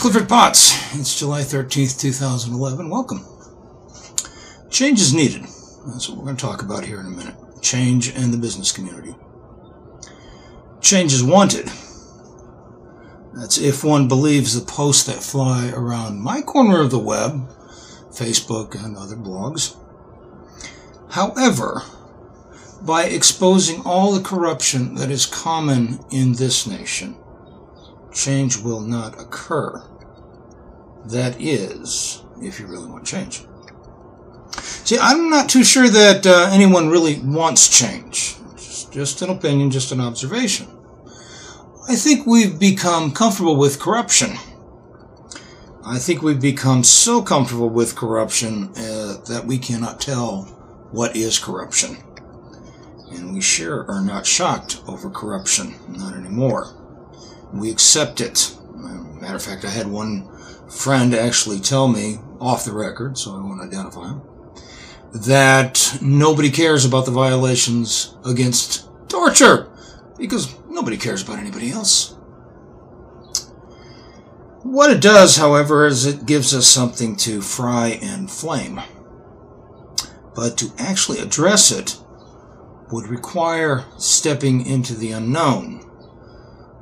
Clifford Potts. It's July 13th, 2011. Welcome. Change is needed. That's what we're going to talk about here in a minute. Change and the business community. Change is wanted. That's if one believes the posts that fly around my corner of the web, Facebook and other blogs. However, by exposing all the corruption that is common in this nation, change will not occur. That is, if you really want change. See, I'm not too sure that anyone really wants change. It's just an opinion, just an observation. I think we've become comfortable with corruption. I think we've become so comfortable with corruption that we cannot tell what is corruption. And we sure are not shocked over corruption, not anymore. We accept it. Matter of fact, I had one friend actually tell me, off the record, so I won't identify him, that nobody cares about the violations against torture, because nobody cares about anybody else. What it does, however, is it gives us something to fry and flame. But to actually address it would require stepping into the unknown,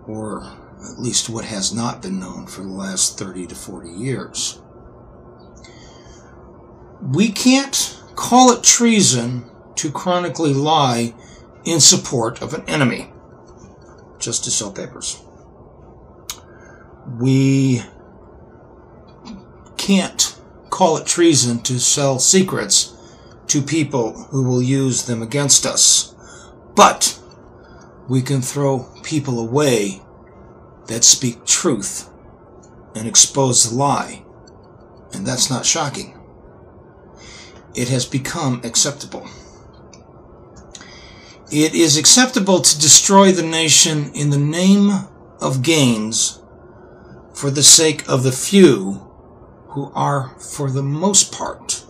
or at least what has not been known for the last 30 to 40 years. We can't call it treason to chronically lie in support of an enemy, just to sell papers. We can't call it treason to sell secrets to people who will use them against us. But we can throw people away that speak truth and expose the lie. And that's not shocking. It has become acceptable. It is acceptable to destroy the nation in the name of gains for the sake of the few who are, for the most part,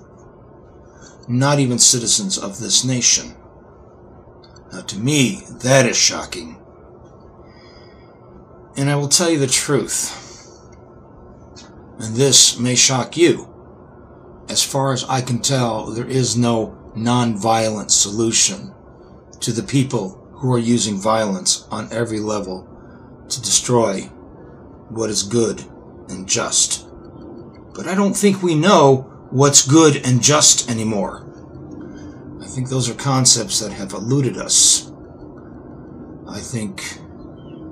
not even citizens of this nation. Now, to me, that is shocking. And I will tell you the truth, and this may shock you. As far as I can tell, there is no non-violent solution to the people who are using violence on every level to destroy what is good and just. But I don't think we know what's good and just anymore. I think those are concepts that have eluded us. I think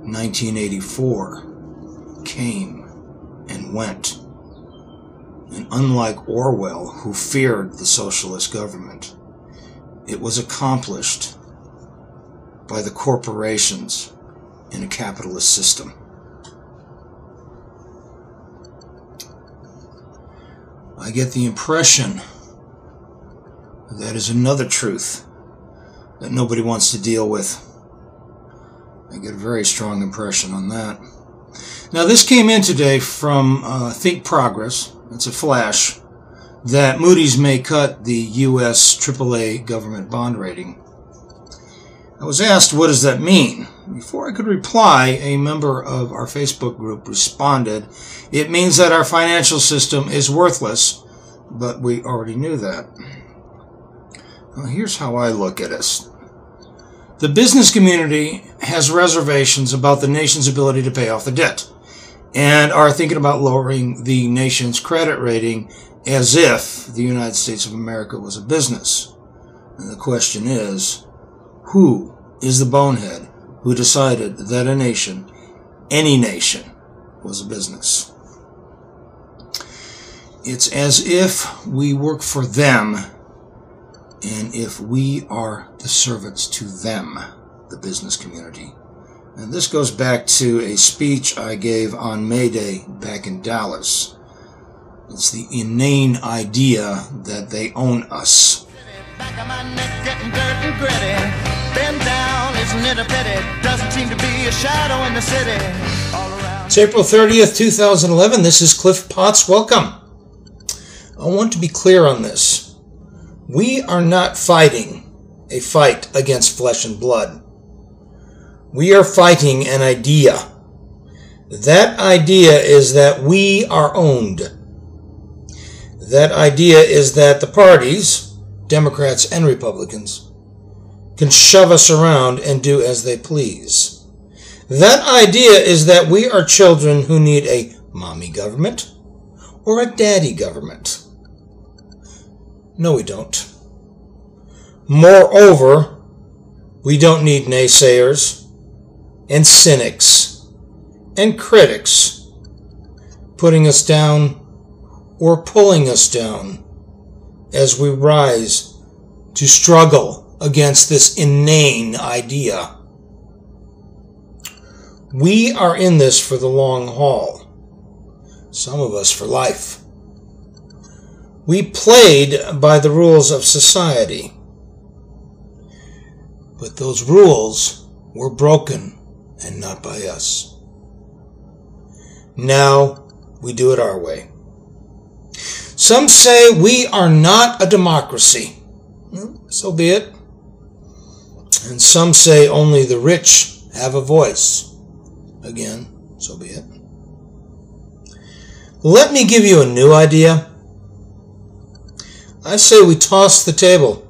1984 came and went. And unlike Orwell, who feared the socialist government, it was accomplished by the corporations in a capitalist system. I get the impression that is another truth that nobody wants to deal with. I get a very strong impression on that. Now, this came in today from Think Progress. It's a flash that Moody's may cut the U.S. AAA government bond rating. I was asked, what does that mean? Before I could reply, a member of our Facebook group responded, it means that our financial system is worthless, but we already knew that. Well, here's how I look at it. The business community has reservations about the nation's ability to pay off the debt and are thinking about lowering the nation's credit rating as if the United States of America was a business. And the question is, who is the bonehead who decided that a nation, any nation, was a business? It's as if we work for them, and if we are the servants to them, the business community. And this goes back to a speech I gave on May Day back in Dallas. It's the inane idea that they own us. Back of my neck getting dirt and gritty. Bend down, isn't it a pity? Doesn't seem to be a shadow in the city. All around. It's April 30th, 2011. This is Cliff Potts. Welcome. I want to be clear on this. We are not fighting a fight against flesh and blood. We are fighting an idea. That idea is that we are owned. That idea is that the parties, Democrats and Republicans, can shove us around and do as they please. That idea is that we are children who need a mommy government or a daddy government. No, we don't. Moreover, we don't need naysayers and cynics and critics putting us down or pulling us down as we rise to struggle against this inane idea. We are in this for the long haul, some of us for life. We played by the rules of society, but those rules were broken and not by us. Now we do it our way. Some say we are not a democracy. So be it. And some say only the rich have a voice. Again, so be it. Let me give you a new idea. I say we toss the table.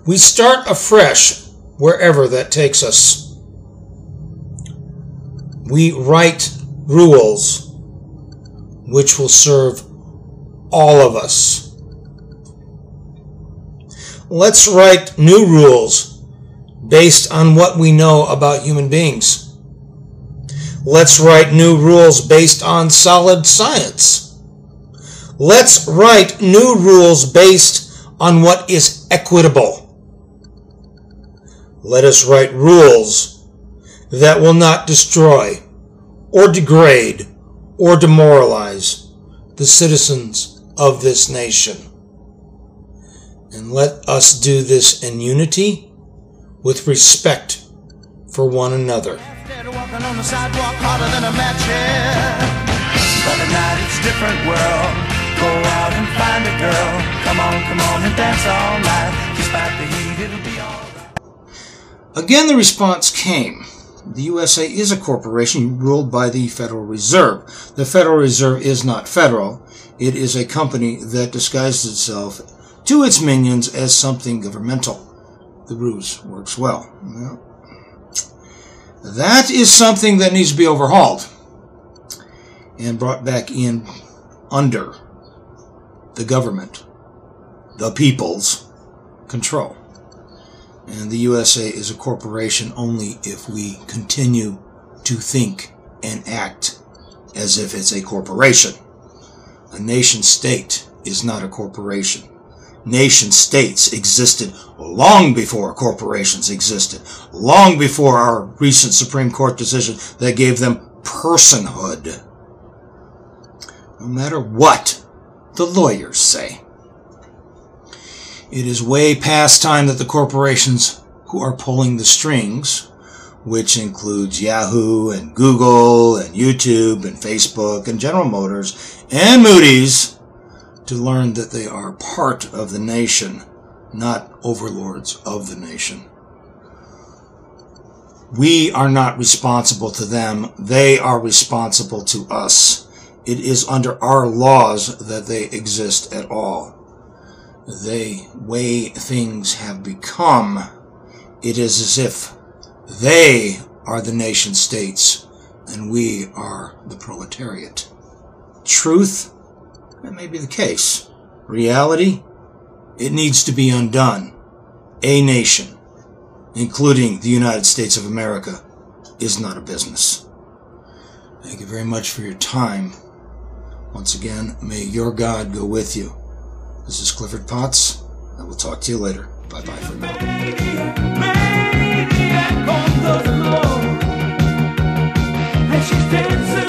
We start afresh wherever that takes us. We write rules which will serve all of us. Let's write new rules based on what we know about human beings. Let's write new rules based on solid science. Let's write new rules based on what is equitable. Let us write rules that will not destroy or degrade or demoralize the citizens of this nation. And let us do this in unity with respect for one another. Walking on the sidewalk harder than a match, yeah. But at night it's a different world. Go out and find a girl. Come on and dance all night. Despite the heat, it'll be all right. Again, the response came. The USA is a corporation ruled by the Federal Reserve. The Federal Reserve is not federal. It is a company that disguises itself to its minions as something governmental. The ruse works well. Well, that is something that needs to be overhauled and brought back in under the government, the people's control. And the USA is a corporation only if we continue to think and act as if it's a corporation. A nation state is not a corporation. Nation states existed long before corporations existed, long before our recent Supreme Court decision that gave them personhood. No matter what the lawyers say. It is way past time that the corporations who are pulling the strings, which includes Yahoo and Google and YouTube and Facebook and General Motors and Moody's, to learn that they are part of the nation, not overlords of the nation. We are not responsible to them. They are responsible to us. It is under our laws that they exist at all. The way things have become, it is as if they are the nation states and we are the proletariat. Truth? That may be the case. Reality? It needs to be undone. A nation, including the United States of America, is not a business. Thank you very much for your time. Once again, may your God go with you. This is Clifford Potts. I will talk to you later. Bye-bye for now. Maniac on the floor, and she's dancing.